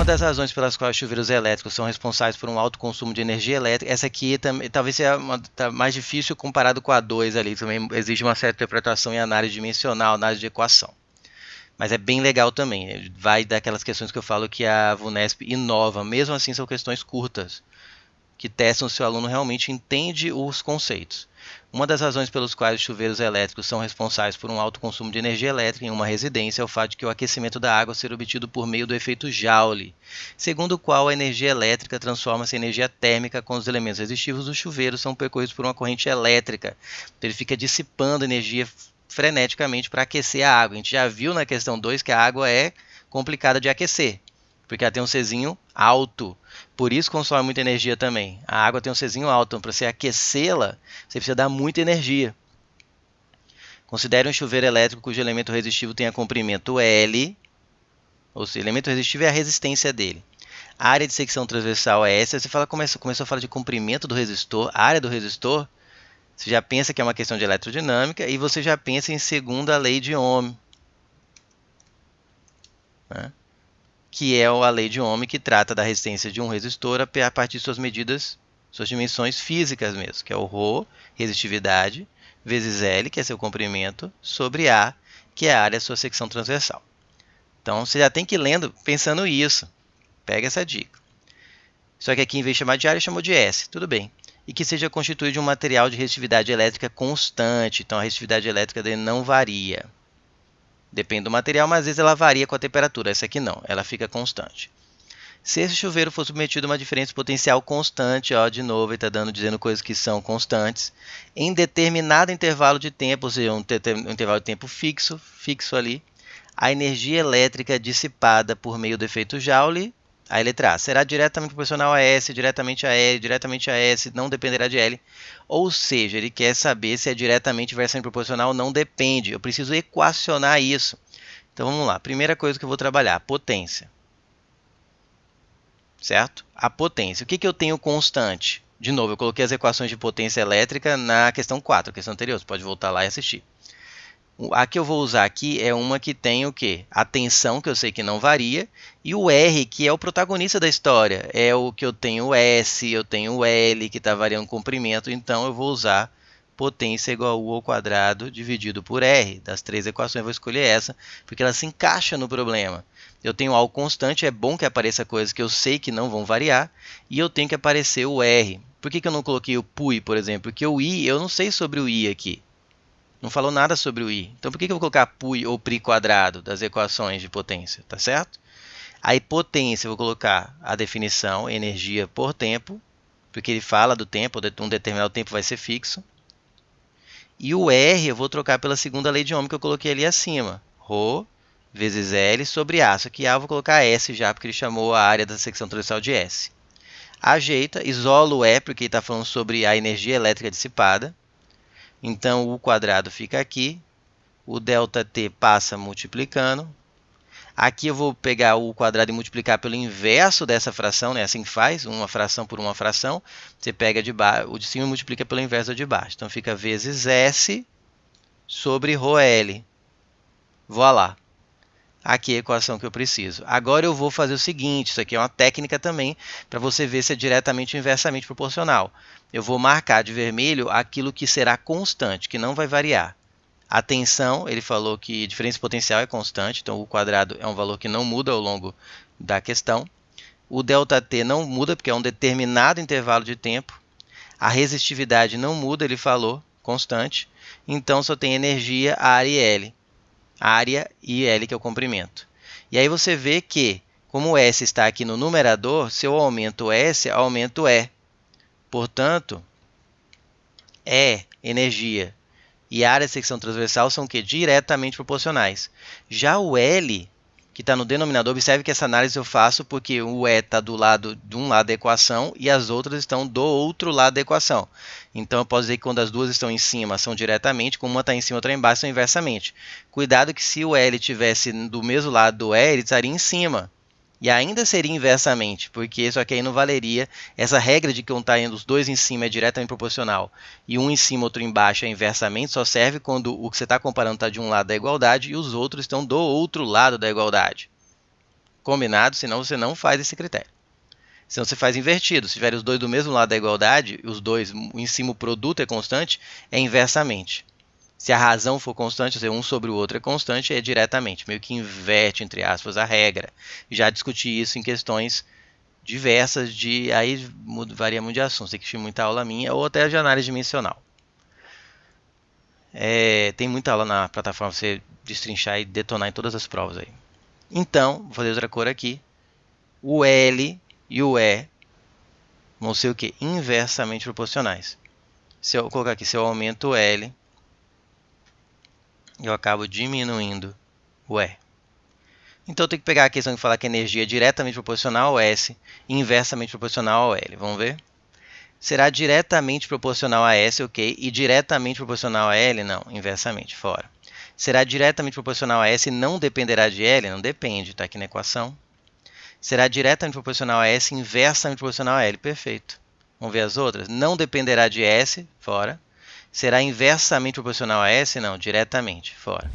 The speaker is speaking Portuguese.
Uma das razões pelas quais os chuveiros elétricos são responsáveis por um alto consumo de energia elétrica, essa aqui talvez seja mais difícil comparado com a 2 ali, também exige uma certa interpretação em análise dimensional, análise de equação. Mas é bem legal também, vai daquelas questões que eu falo que a VUNESP inova, mesmo assim são questões curtas, que testam se o aluno realmente entende os conceitos. Uma das razões pelas quais os chuveiros elétricos são responsáveis por um alto consumo de energia elétrica em uma residência é o fato de que o aquecimento da água ser obtido por meio do efeito Joule, segundo o qual a energia elétrica transforma-se em energia térmica quando os elementos resistivos do chuveiro são percorridos por uma corrente elétrica. Então ele fica dissipando energia freneticamente para aquecer a água. A gente já viu na questão 2 que a água é complicada de aquecer, porque ela tem um Czinho alto, por isso consome muita energia também. A água tem um Czinho alto, então para você aquecê-la, você precisa dar muita energia. Considere um chuveiro elétrico cujo elemento resistivo tenha comprimento L, ou seja, o elemento resistivo é a resistência dele. A área de secção transversal é S. Você começou a falar de comprimento do resistor, a área do resistor, você já pensa que é uma questão de eletrodinâmica e você já pensa em segunda lei de Ohm, né? Que é a lei de Ohm que trata da resistência de um resistor a partir de suas medidas, suas dimensões físicas mesmo, que é o ρ, resistividade, vezes L, que é seu comprimento, sobre A, que é a área da sua secção transversal. Então, você já tem que ir lendo, pensando isso. Pega essa dica. Só que aqui, em vez de chamar de área, chamou de S. Tudo bem. E que seja constituído de um material de resistividade elétrica constante. Então, a resistividade elétrica dele não varia. Depende do material, mas às vezes ela varia com a temperatura. Essa aqui não, ela fica constante. Se esse chuveiro for submetido a uma diferença potencial constante, ó, de novo, ele está dizendo coisas que são constantes, em determinado intervalo de tempo, ou seja, um intervalo de tempo fixo ali, a energia elétrica dissipada por meio do efeito Joule, a letra A, será diretamente proporcional a S, diretamente a L, diretamente a S, não dependerá de L. Ou seja, ele quer saber se é diretamente inversamente proporcional ou não depende. Eu preciso equacionar isso. Então vamos lá. Primeira coisa que eu vou trabalhar, potência. Certo? A potência. O que eu tenho constante? De novo, eu coloquei as equações de potência elétrica na questão 4, a questão anterior. Você pode voltar lá e assistir. A que eu vou usar aqui é uma que tem o quê? A tensão, que eu sei que não varia, e o R, que é o protagonista da história. É o que eu tenho o S, eu tenho o L, que está variando o comprimento, então eu vou usar potência igual a U ao quadrado dividido por R. Das três equações eu vou escolher essa, porque ela se encaixa no problema. Eu tenho algo constante, é bom que apareça coisas que eu sei que não vão variar, e eu tenho que aparecer o R. Por que eu não coloquei o PUI, por exemplo? Porque o I, eu não sei sobre o I aqui. Não falou nada sobre o I. Então, por que eu vou colocar PUI ou PRI quadrado das equações de potência? Tá certo? Aí, potência, eu vou colocar a definição, energia por tempo, porque ele fala do tempo, um determinado tempo vai ser fixo. E o R eu vou trocar pela segunda lei de Ohm que eu coloquei ali acima. Ρ vezes L sobre A. Só que A eu vou colocar S já, porque ele chamou a área da secção transversal de S. Ajeita, isola o E, porque ele está falando sobre a energia elétrica dissipada. Então, o quadrado fica aqui, o ΔT passa multiplicando. Aqui eu vou pegar o quadrado e multiplicar pelo inverso dessa fração, né? Assim que faz, uma fração por uma fração. Você pega o de cima e multiplica pelo inverso do de baixo. Então, fica vezes S sobre ρL. Voilá. Aqui é a equação que eu preciso. Agora eu vou fazer o seguinte, isso aqui é uma técnica também, para você ver se é diretamente ou inversamente proporcional. Eu vou marcar de vermelho aquilo que será constante, que não vai variar. A tensão, ele falou que a diferença potencial é constante, então o quadrado é um valor que não muda ao longo da questão. O ΔT não muda, porque é um determinado intervalo de tempo. A resistividade não muda, ele falou, constante. Então só tem energia, área e L. Área e L, que é o comprimento. E aí você vê que, como o S está aqui no numerador, se eu aumento o S, aumento o E. Portanto, E, energia, e área de secção transversal são o quê? Diretamente proporcionais. Já o L, que está no denominador, observe que essa análise eu faço porque o E está do lado de um lado da equação e as outras estão do outro lado da equação. Então eu posso dizer que quando as duas estão em cima são diretamente, como uma está em cima e outra embaixo são inversamente. Cuidado que se o L estivesse do mesmo lado do E, ele estaria em cima. E ainda seria inversamente, porque só que aí não valeria essa regra de que um está indo os dois em cima é diretamente proporcional e um em cima outro embaixo é inversamente, só serve quando o que você está comparando está de um lado da igualdade e os outros estão do outro lado da igualdade. Combinado? Senão você não faz esse critério. Senão você faz invertido. Se tiver os dois do mesmo lado da igualdade, os dois em cima o produto é constante, é inversamente. Se a razão for constante, ou seja, um sobre o outro é constante, é diretamente. Meio que inverte, entre aspas, a regra. Já discuti isso em questões diversas, aí varia muito de assunto. Tem que assistir muita aula minha, ou até de análise dimensional. Tem muita aula na plataforma para você destrinchar e detonar em todas as provas aí. Então, vou fazer outra cor aqui. O L e o E vão ser o quê? Inversamente proporcionais. Se eu colocar aqui, se eu aumento o L, eu acabo diminuindo o E. Então eu tenho que pegar a questão de falar que a energia é diretamente proporcional ao S e inversamente proporcional ao L. Vamos ver? Será diretamente proporcional a S, ok, e diretamente proporcional a L? Não, inversamente, fora. Será diretamente proporcional a S e não dependerá de L? Não depende, está aqui na equação. Será diretamente proporcional a S e inversamente proporcional a L, perfeito. Vamos ver as outras? Não dependerá de S, fora. Será inversamente proporcional a S? Não, diretamente, fora.